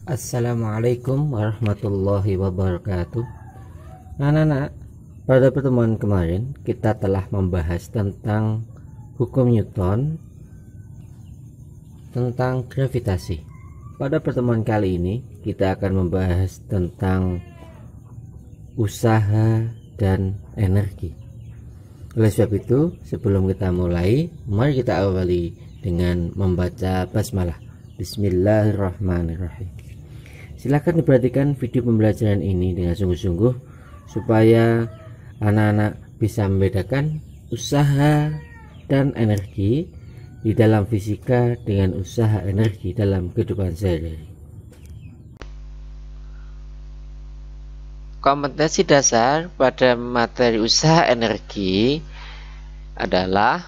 Assalamualaikum warahmatullahi wabarakatuh. Anak-anak, pada pertemuan kemarin kita telah membahas tentang hukum Newton, tentang gravitasi. Pada pertemuan kali ini kita akan membahas tentang usaha dan energi. Oleh sebab itu, sebelum kita mulai, mari kita awali dengan membaca basmalah. Bismillahirrahmanirrahim. Silakan diperhatikan video pembelajaran ini dengan sungguh-sungguh supaya anak-anak bisa membedakan usaha dan energi di dalam fisika dengan usaha energi dalam kehidupan sehari-hari. Kompetensi dasar pada materi usaha energi adalah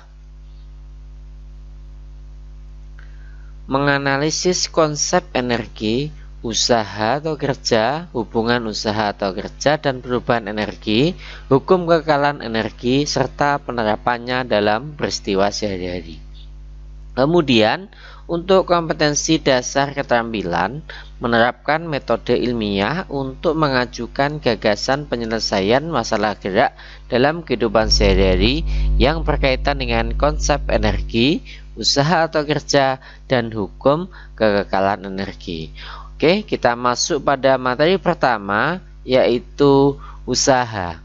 menganalisis konsep energi, usaha atau kerja, hubungan usaha atau kerja dan perubahan energi, hukum kekekalan energi, serta penerapannya dalam peristiwa sehari-hari. Kemudian, untuk kompetensi dasar keterampilan, menerapkan metode ilmiah untuk mengajukan gagasan penyelesaian masalah gerak dalam kehidupan sehari-hari yang berkaitan dengan konsep energi, usaha atau kerja, dan hukum kekekalan energi. Oke, kita masuk pada materi pertama, yaitu usaha.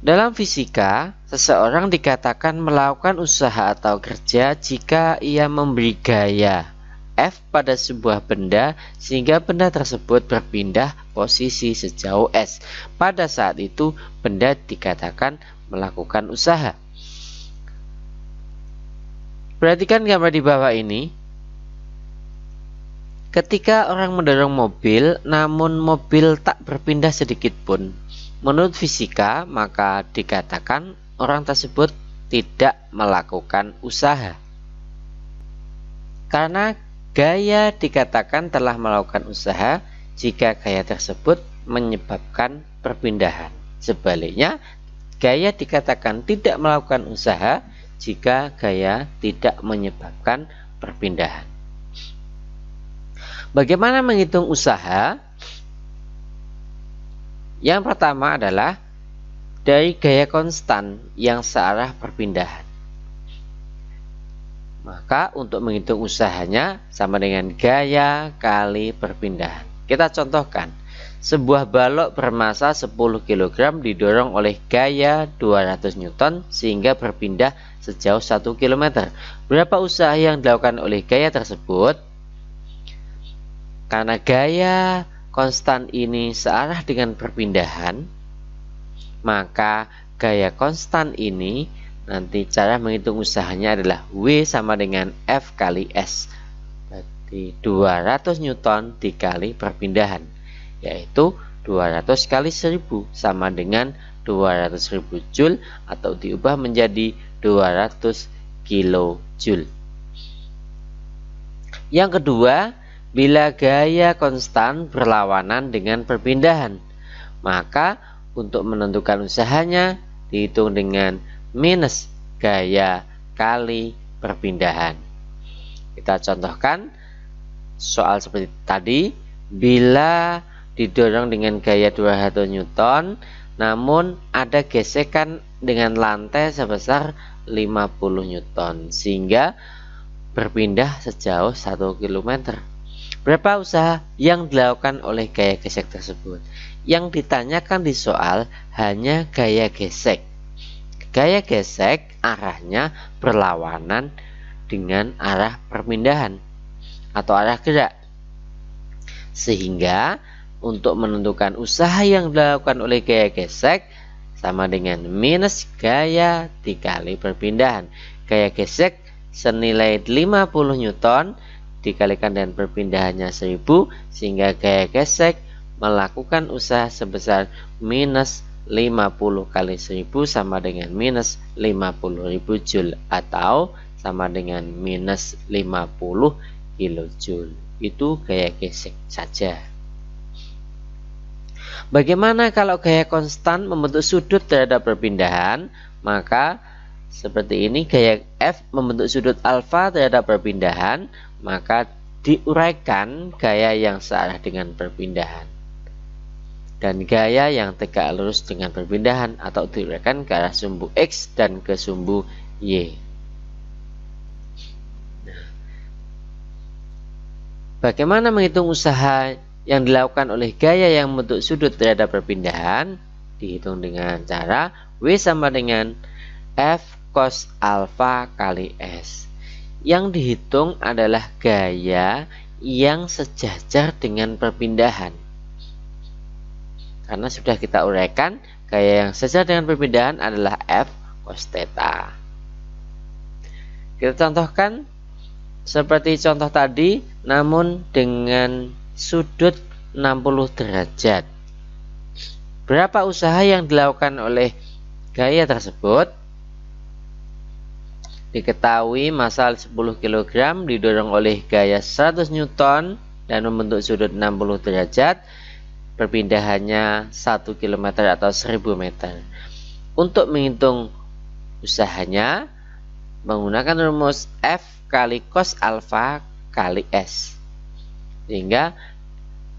Dalam fisika, seseorang dikatakan melakukan usaha atau kerja jika ia memberi gaya F pada sebuah benda sehingga benda tersebut berpindah posisi sejauh S. Pada saat itu, benda dikatakan melakukan usaha. Perhatikan gambar di bawah ini. Ketika orang mendorong mobil, namun mobil tak berpindah sedikit pun, menurut fisika, maka dikatakan orang tersebut tidak melakukan usaha. Karena gaya dikatakan telah melakukan usaha jika gaya tersebut menyebabkan perpindahan. Sebaliknya, gaya dikatakan tidak melakukan usaha jika gaya tidak menyebabkan perpindahan. Bagaimana menghitung usaha? Yang pertama adalah dari gaya konstan yang searah perpindahan. Maka untuk menghitung usahanya sama dengan gaya kali perpindahan. Kita contohkan, sebuah balok bermasa 10 kg didorong oleh gaya 200 Newton sehingga berpindah sejauh 1 km. Berapa usaha yang dilakukan oleh gaya tersebut? Karena gaya konstan ini searah dengan perpindahan, maka gaya konstan ini nanti cara menghitung usahanya adalah W sama dengan F kali S. Berarti 200 Newton dikali perpindahan, yaitu 200 kali 1000 sama dengan 200.000 Joule atau diubah menjadi 200 kilojoule. Yang kedua, bila gaya konstan berlawanan dengan perpindahan, maka untuk menentukan usahanya dihitung dengan minus gaya kali perpindahan. Kita contohkan soal seperti tadi, bila didorong dengan gaya 200 Newton, namun ada gesekan dengan lantai sebesar 50 Newton, sehingga berpindah sejauh 1 km. Berapa usaha yang dilakukan oleh gaya gesek tersebut? Yang ditanyakan di soal hanya gaya gesek. Gaya gesek arahnya berlawanan dengan arah perpindahan atau arah gerak. Sehingga untuk menentukan usaha yang dilakukan oleh gaya gesek sama dengan minus gaya dikali perpindahan. Gaya gesek senilai 50 Newton dikalikan dengan perpindahannya 1000, sehingga gaya gesek melakukan usaha sebesar minus 50 kali 1000 sama dengan minus 50.000 Joule atau sama dengan minus 50 kilojoule. Itu gaya gesek saja. Bagaimana kalau gaya konstan membentuk sudut terhadap perpindahan? Maka seperti ini, gaya F membentuk sudut alfa terhadap perpindahan, maka diuraikan gaya yang searah dengan perpindahan dan gaya yang tegak lurus dengan perpindahan atau diuraikan ke arah sumbu X dan ke sumbu Y. Bagaimana menghitung usaha yang dilakukan oleh gaya yang membentuk sudut terhadap perpindahan? Dihitung dengan cara W sama dengan F cos alfa kali S. Yang dihitung adalah gaya yang sejajar dengan perpindahan. Karena sudah kita uraikan, gaya yang sejajar dengan perpindahan adalah F cos theta. Kita contohkan seperti contoh tadi, namun dengan sudut 60 derajat. Berapa usaha yang dilakukan oleh gaya tersebut? Diketahui massa 10 kg didorong oleh gaya 100 Newton dan membentuk sudut 60 derajat. Perpindahannya 1 km atau 1000 meter. Untuk menghitung usahanya menggunakan rumus F kali cos alfa kali S. Sehingga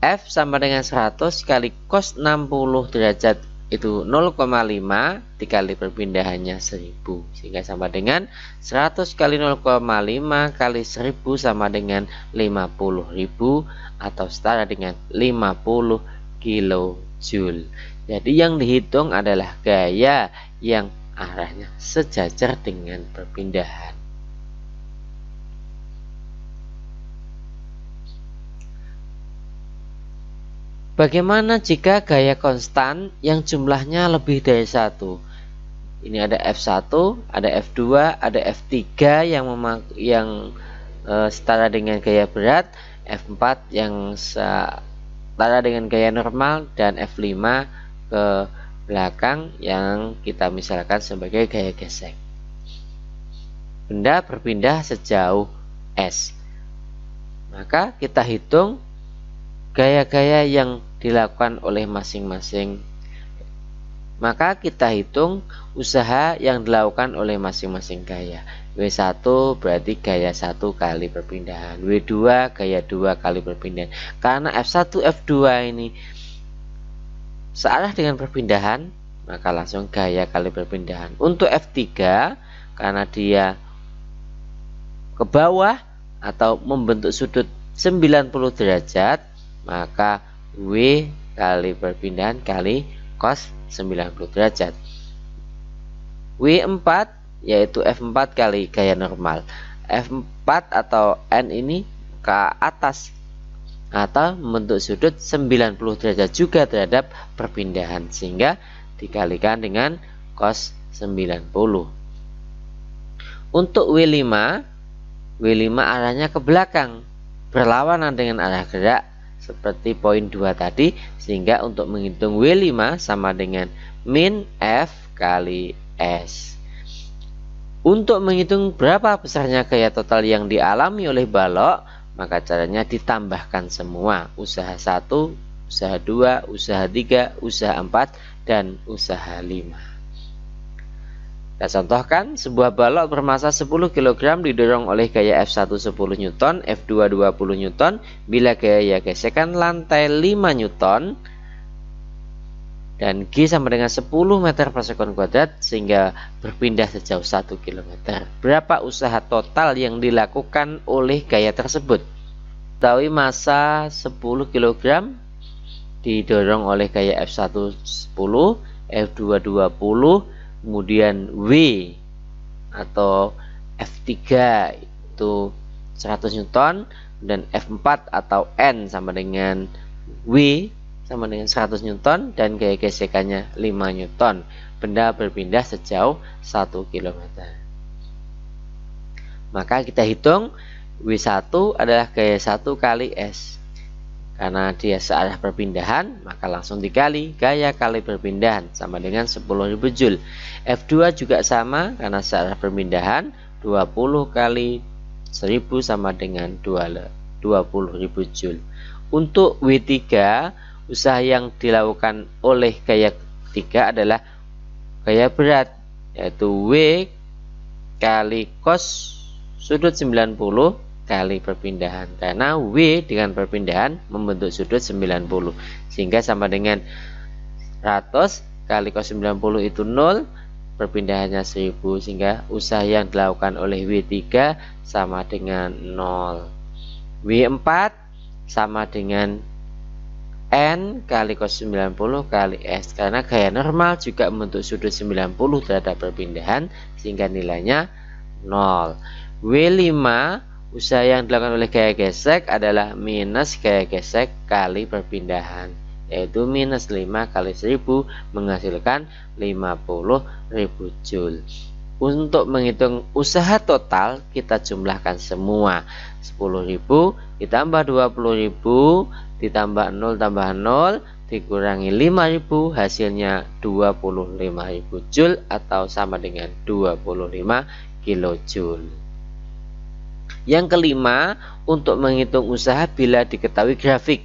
F sama dengan 100 kali cos 60 derajat itu 0,5 dikali perpindahannya 1000. Sehingga sama dengan 100 kali 0,5 kali 1000 sama dengan 50.000 atau setara dengan 50 kilojoule. Jadi yang dihitung adalah gaya yang arahnya sejajar dengan perpindahan. Bagaimana jika gaya konstan yang jumlahnya lebih dari 1? Ini ada F1, ada F2, ada F3 yang setara dengan gaya berat, F4 yang setara dengan gaya normal, dan F5 ke belakang yang kita misalkan sebagai gaya gesek. Benda berpindah sejauh S. Maka kita hitung gaya-gaya yang dilakukan oleh masing-masing. Maka kita hitung usaha yang dilakukan oleh masing-masing gaya. W1 berarti gaya 1 kali perpindahan, W2 gaya 2 kali perpindahan. Karena F1 F2 ini searah dengan perpindahan, maka langsung gaya kali perpindahan. Untuk F3 karena dia ke bawah atau membentuk sudut 90 derajat, maka W kali perpindahan kali cos 90 derajat. W4 yaitu F4 kali gaya normal. F4 atau N ini ke atas atau membentuk sudut 90 derajat juga terhadap perpindahan, sehingga dikalikan dengan cos 90. Untuk W5 arahnya ke belakang berlawanan dengan arah gerak seperti poin 2 tadi, sehingga untuk menghitung W5 sama dengan min F kali S. Untuk menghitung berapa besarnya gaya total yang dialami oleh balok, maka caranya ditambahkan semua, usaha 1, usaha 2, usaha 3, usaha 4, dan usaha 5. Kita contohkan, sebuah balok bermassa 10 kg didorong oleh gaya F1 10 Newton, F2 20 Newton, bila gaya gesekan lantai 5 Newton, dan G sama dengan 10 meter per sekon kuadrat, sehingga berpindah sejauh 1 km. Berapa usaha total yang dilakukan oleh gaya tersebut? Ketahui massa 10 kg didorong oleh gaya F1 10, F2 20, kemudian W atau F3 itu 100 Newton, dan F4 atau N sama dengan W sama dengan 100 Newton, dan gaya gesekannya 5 Newton. Benda berpindah sejauh 1 km. Maka kita hitung W1 adalah gaya 1 kali S. Karena dia searah perpindahan, maka langsung dikali gaya kali perpindahan sama dengan 10.000 Joule. F2 juga sama, karena searah perpindahan 20 kali 1000 sama dengan 20.000 Joule. Untuk W3, usaha yang dilakukan oleh gaya ketiga adalah gaya berat, yaitu W kali cos sudut 90 kali perpindahan, karena W dengan perpindahan membentuk sudut 90, sehingga sama dengan 100 kali cos 90 itu 0, perpindahannya 1000, sehingga usaha yang dilakukan oleh W3 sama dengan 0. W4 sama dengan N kali cos 90 kali S, karena gaya normal juga membentuk sudut 90 terhadap perpindahan, sehingga nilainya 0. W5 usaha yang dilakukan oleh gaya gesek adalah minus gaya gesek kali perpindahan, yaitu minus 5 kali 1000 menghasilkan 50.000 Joule. Untuk menghitung usaha total kita jumlahkan semua. 10.000 ditambah 20.000 ditambah 0 tambah 0 dikurangi 5.000, hasilnya 25.000 Joule atau sama dengan 25 kilojoule. Yang kelima, untuk menghitung usaha bila diketahui grafik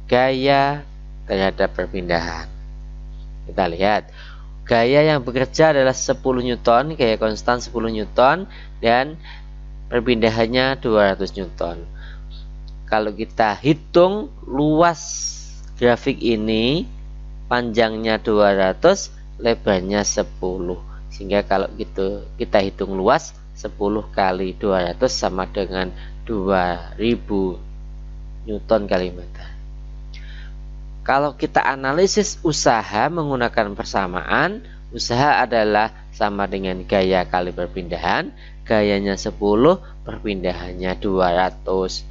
gaya terhadap perpindahan. Kita lihat, gaya yang bekerja adalah 10 Newton, gaya konstan 10 Newton, dan perpindahannya 200 Newton. Kalau kita hitung luas grafik ini, panjangnya 200, lebarnya 10, sehingga kalau gitu kita hitung luas 10 kali 200 sama dengan 2000 Newton kali meter. Kalau kita analisis usaha menggunakan persamaan, usaha adalah sama dengan gaya kali perpindahan, gayanya 10, perpindahannya 200.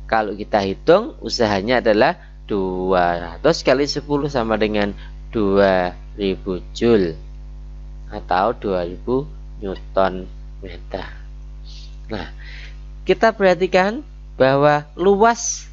Kalau kita hitung, usahanya adalah 200 kali 10 sama dengan 2000 Joule atau 2000 Newton meter. Nah, kita perhatikan bahwa luas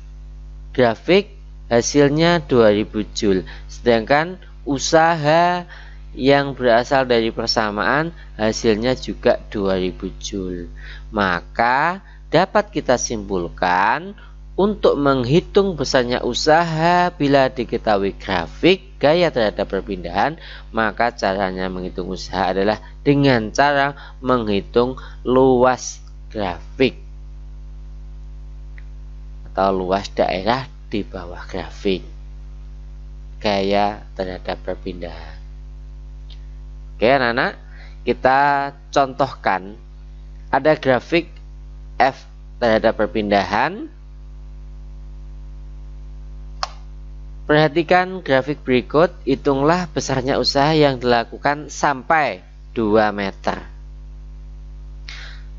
grafik hasilnya 2000 Joule, sedangkan usaha yang berasal dari persamaan hasilnya juga 2000 Joule. Maka dapat kita simpulkan, untuk menghitung besarnya usaha bila diketahui grafik gaya terhadap perpindahan, maka caranya menghitung usaha adalah dengan cara menghitung luas grafik atau luas daerah di bawah grafik gaya terhadap perpindahan. Oke anak-anak, kita contohkan ada grafik F terhadap perpindahan. Perhatikan grafik berikut, hitunglah besarnya usaha yang dilakukan sampai 2 meter.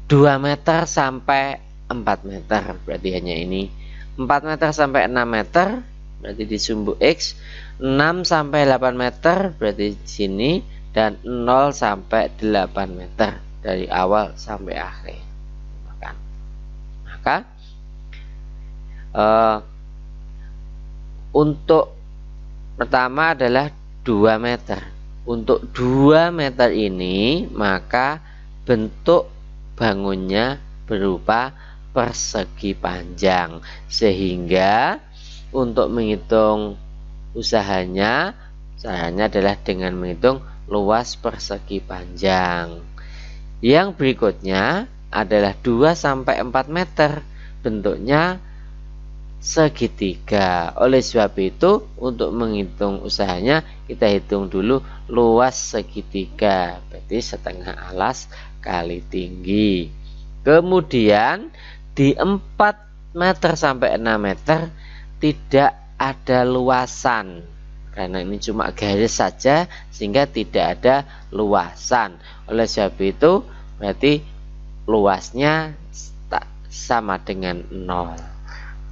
2 meter sampai 4 meter, berarti hanya ini. 4 meter sampai 6 meter, berarti di sumbu X. 6 sampai 8 meter, berarti di sini. Dan 0 sampai 8 meter, dari awal sampai akhir. Maka untuk pertama adalah 2 meter. Untuk 2 meter ini, maka bentuk bangunnya berupa persegi panjang, sehingga untuk menghitung usahanya, caranya adalah dengan menghitung luas persegi panjang. Yang berikutnya adalah 2 sampai 4 meter, bentuknya segitiga. Oleh sebab itu, untuk menghitung usahanya kita hitung dulu luas segitiga, berarti setengah alas kali tinggi. Kemudian di 4 meter sampai 6 meter tidak ada luasan, karena ini cuma garis saja, sehingga tidak ada luasan. Oleh sebab itu berarti luasnya sama dengan 0.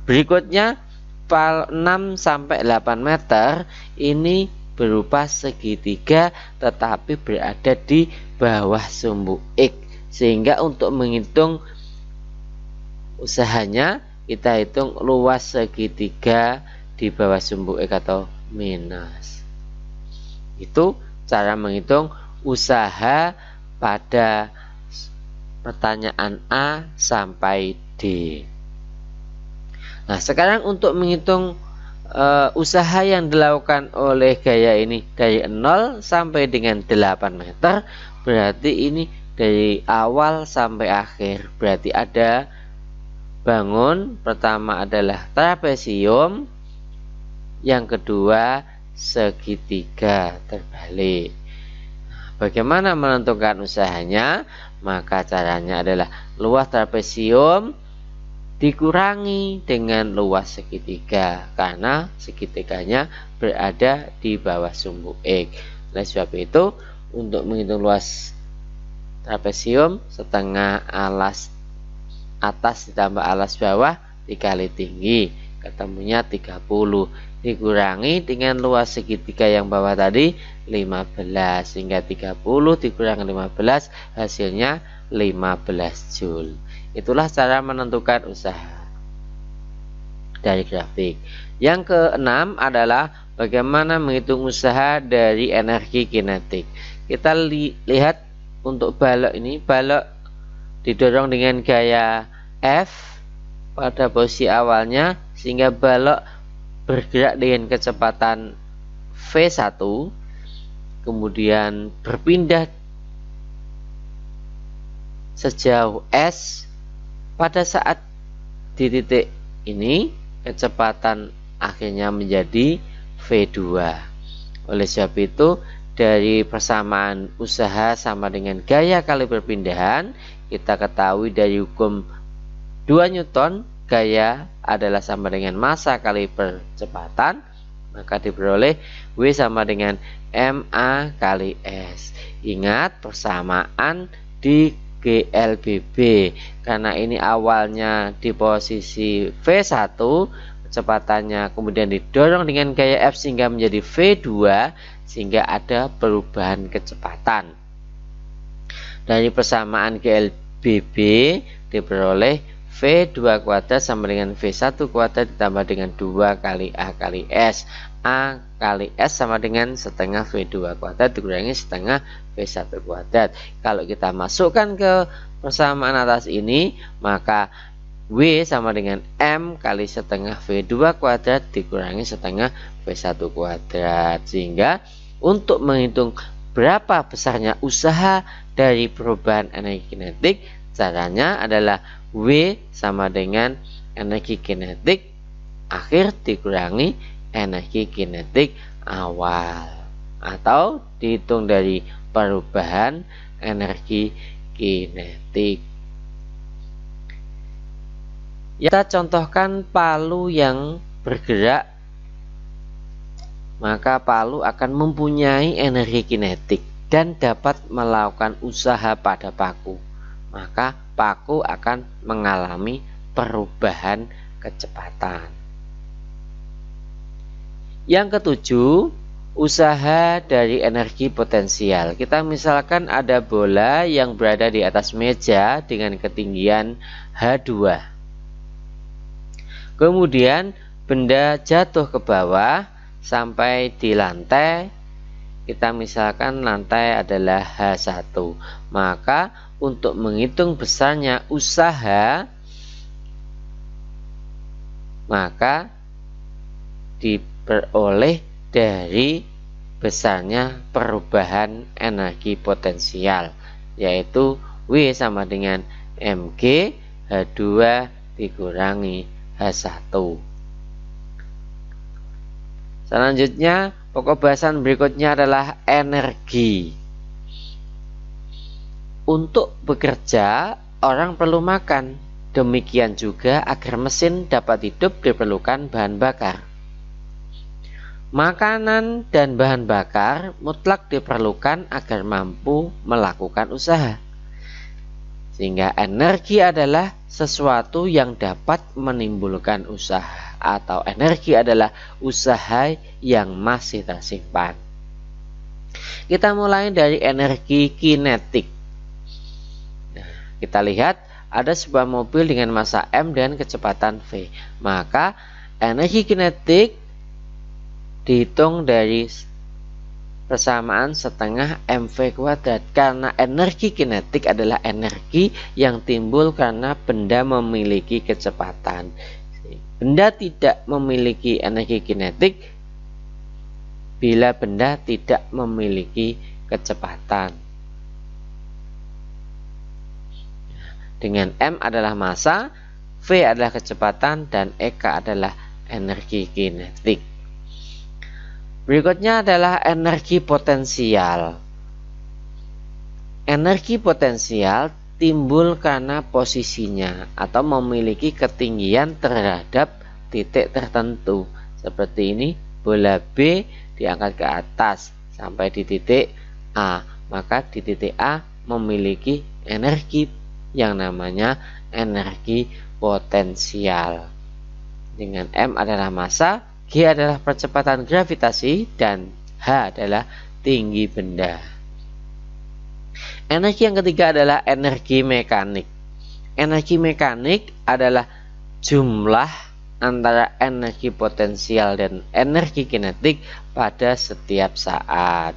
Berikutnya 6 sampai 8 meter ini berupa segitiga tetapi berada di bawah sumbu X, sehingga untuk menghitung usahanya kita hitung luas segitiga di bawah sumbu X atau minus. Itu cara menghitung usaha pada pertanyaan A sampai D. Nah, sekarang untuk menghitung usaha yang dilakukan oleh gaya ini dari 0 sampai dengan 8 meter, berarti ini dari awal sampai akhir, berarti ada bangun. Pertama adalah trapesium, yang kedua segitiga terbalik. Bagaimana menentukan usahanya? Maka caranya adalah luas trapesium dikurangi dengan luas segitiga, karena segitiganya berada di bawah sumbu X. Oleh sebab itu, untuk menghitung luas trapesium, setengah alas atas ditambah alas bawah dikali tinggi, ketemunya 30, dikurangi dengan luas segitiga yang bawah tadi 15, sehingga 30 dikurangi 15 hasilnya 15 Joule. Itulah cara menentukan usaha dari grafik. Yang keenam adalah bagaimana menghitung usaha dari energi kinetik. Kita lihat untuk balok ini, balok didorong dengan gaya F pada posisi awalnya, sehingga balok bergerak dengan kecepatan V1, kemudian berpindah sejauh S. Pada saat di titik ini, kecepatan akhirnya menjadi V2. Oleh sebab itu, dari persamaan usaha sama dengan gaya kali perpindahan, kita ketahui dari hukum 2 Newton, gaya adalah sama dengan massa kali percepatan, maka diperoleh W sama dengan MA kali S. Ingat persamaan di GLBB, karena ini awalnya di posisi V1, kecepatannya kemudian didorong dengan gaya F sehingga menjadi V2, sehingga ada perubahan kecepatan. Dari persamaan GLBB diperoleh V2 kuadrat sama dengan V1 kuadrat ditambah dengan 2 kali A kali S. A kali S sama dengan setengah V2 kuadrat dikurangi setengah V1 kuadrat. Kalau kita masukkan ke persamaan atas ini, maka W sama dengan M kali setengah V2 kuadrat dikurangi setengah V1 kuadrat. Sehingga untuk menghitung berapa besarnya usaha dari perubahan energi kinetik, caranya adalah W sama dengan energi kinetik akhir dikurangi energi kinetik awal, atau dihitung dari perubahan energi kinetik. Kita contohkan palu yang bergerak, maka palu akan mempunyai energi kinetik dan dapat melakukan usaha pada paku. Maka paku akan mengalami perubahan kecepatan. Yang ketujuh, usaha dari energi potensial. Kita misalkan ada bola yang berada di atas meja dengan ketinggian H2. Kemudian benda jatuh ke bawah sampai di lantai. Kita misalkan lantai adalah H1. Maka untuk menghitung besarnya usaha, maka diperoleh dari besarnya perubahan energi potensial, yaitu W sama dengan mg H2 dikurangi H1. Selanjutnya, pokok bahasan berikutnya adalah energi. Untuk bekerja, orang perlu makan. Demikian juga agar mesin dapat hidup diperlukan bahan bakar. Makanan dan bahan bakar mutlak diperlukan agar mampu melakukan usaha. Sehingga energi adalah sesuatu yang dapat menimbulkan usaha, atau energi adalah usaha yang masih tersimpan. Kita mulai dari energi kinetik. Kita lihat ada sebuah mobil dengan massa M dan kecepatan V. Maka energi kinetik dihitung dari persamaan setengah mv kuadrat, karena energi kinetik adalah energi yang timbul karena benda memiliki kecepatan. Benda tidak memiliki energi kinetik bila benda tidak memiliki kecepatan. Dengan M adalah massa, V adalah kecepatan, dan EK adalah energi kinetik. Berikutnya adalah energi potensial. Energi potensial timbul karena posisinya atau memiliki ketinggian terhadap titik tertentu. Seperti ini, bola B diangkat ke atas sampai di titik A. Maka di titik A memiliki energi yang namanya energi potensial. Dengan M adalah massa, G adalah percepatan gravitasi, dan H adalah tinggi benda. Energi yang ketiga adalah energi mekanik. Energi mekanik adalah jumlah antara energi potensial dan energi kinetik pada setiap saat.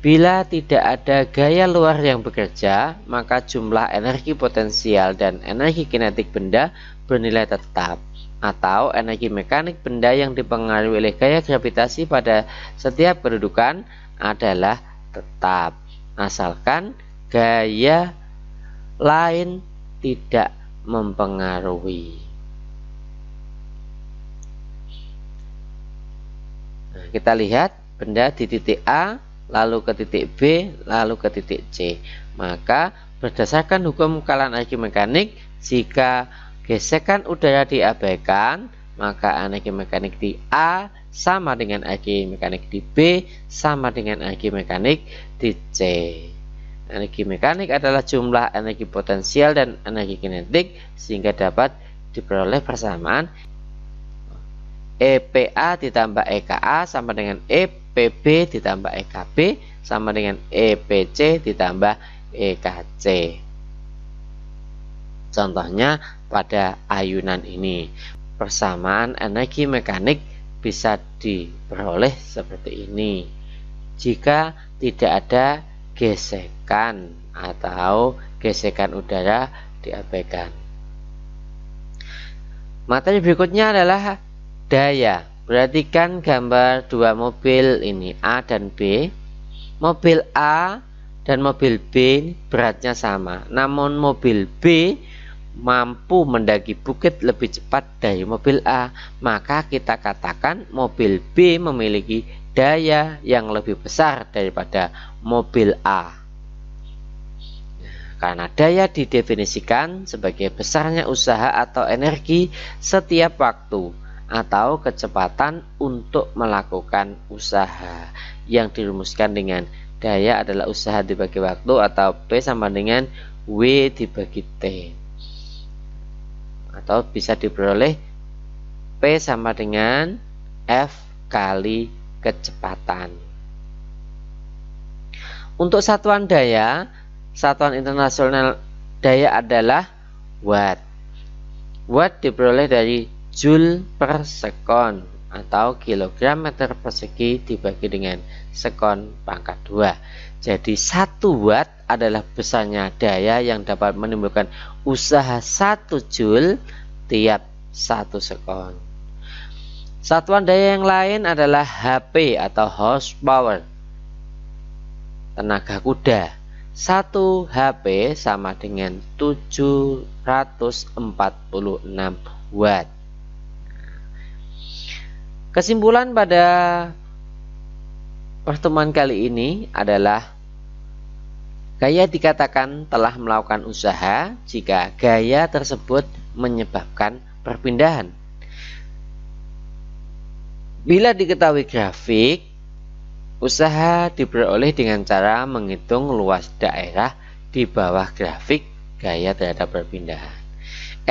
Bila tidak ada gaya luar yang bekerja, maka jumlah energi potensial dan energi kinetik benda bernilai tetap, atau energi mekanik benda yang dipengaruhi oleh gaya gravitasi pada setiap kedudukan adalah tetap, asalkan gaya lain tidak mempengaruhi. Nah, kita lihat benda di titik A, lalu ke titik B, lalu ke titik C. Maka berdasarkan hukum kekalahan energi mekanik, jika gesekan udara diabaikan, maka energi mekanik di A sama dengan energi mekanik di B sama dengan energi mekanik di C. Energi mekanik adalah jumlah energi potensial dan energi kinetik, sehingga dapat diperoleh persamaan EPA ditambah EKA sama dengan EPB ditambah EKB sama dengan EPC ditambah EKC. Contohnya pada ayunan ini, persamaan energi mekanik bisa diperoleh seperti ini jika tidak ada gesekan atau gesekan udara diabaikan. Materi berikutnya adalah daya. Perhatikan gambar dua mobil ini, A dan B. Mobil A dan mobil B beratnya sama, namun mobil B mampu mendaki bukit lebih cepat dari mobil A. Maka kita katakan mobil B memiliki daya yang lebih besar daripada mobil A. Karena daya didefinisikan sebagai besarnya usaha atau energi setiap waktu atau kecepatan untuk melakukan usaha, yang dirumuskan dengan daya adalah usaha dibagi waktu, atau P sama dengan W dibagi T, atau bisa diperoleh P sama dengan F kali kecepatan. Untuk satuan daya, satuan internasional daya adalah watt. Watt diperoleh dari Joule per sekon atau kilogram meter persegi dibagi dengan sekon pangkat 2. Jadi 1 watt adalah besarnya daya yang dapat menimbulkan usaha 1 joule tiap 1 sekon. Satuan daya yang lain adalah HP atau horsepower, tenaga kuda. 1 HP sama dengan 746 watt. Kesimpulan pada pertemuan kali ini adalah gaya dikatakan telah melakukan usaha jika gaya tersebut menyebabkan perpindahan. Bila diketahui grafik, usaha diperoleh dengan cara menghitung luas daerah di bawah grafik gaya terhadap perpindahan.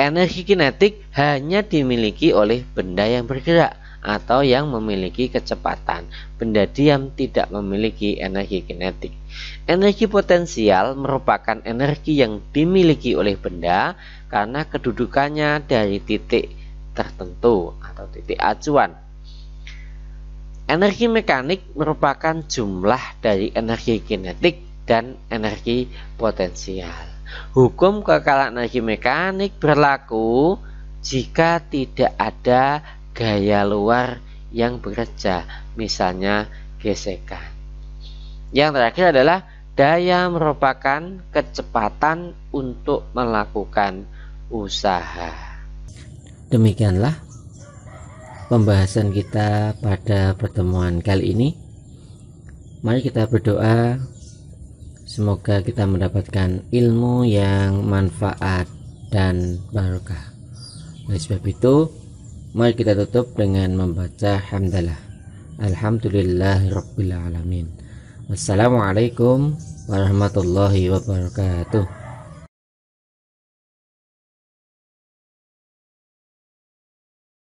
Energi kinetik hanya dimiliki oleh benda yang bergerak atau yang memiliki kecepatan. Benda diam tidak memiliki energi kinetik. Energi potensial merupakan energi yang dimiliki oleh benda karena kedudukannya dari titik tertentu atau titik acuan. Energi mekanik merupakan jumlah dari energi kinetik dan energi potensial. Hukum kekalahan energi mekanik berlaku jika tidak ada gaya luar yang bekerja, misalnya gesekan. Yang terakhir adalah daya merupakan kecepatan untuk melakukan usaha. demikianlah pembahasan kita pada pertemuan kali ini. Mari kita berdoa, semoga kita mendapatkan ilmu yang manfaat dan barokah. Oleh sebab itu, mari kita tutup dengan membaca hamdalah. Alhamdulillahirabbil alamin. Wassalamualaikum warahmatullahi wabarakatuh.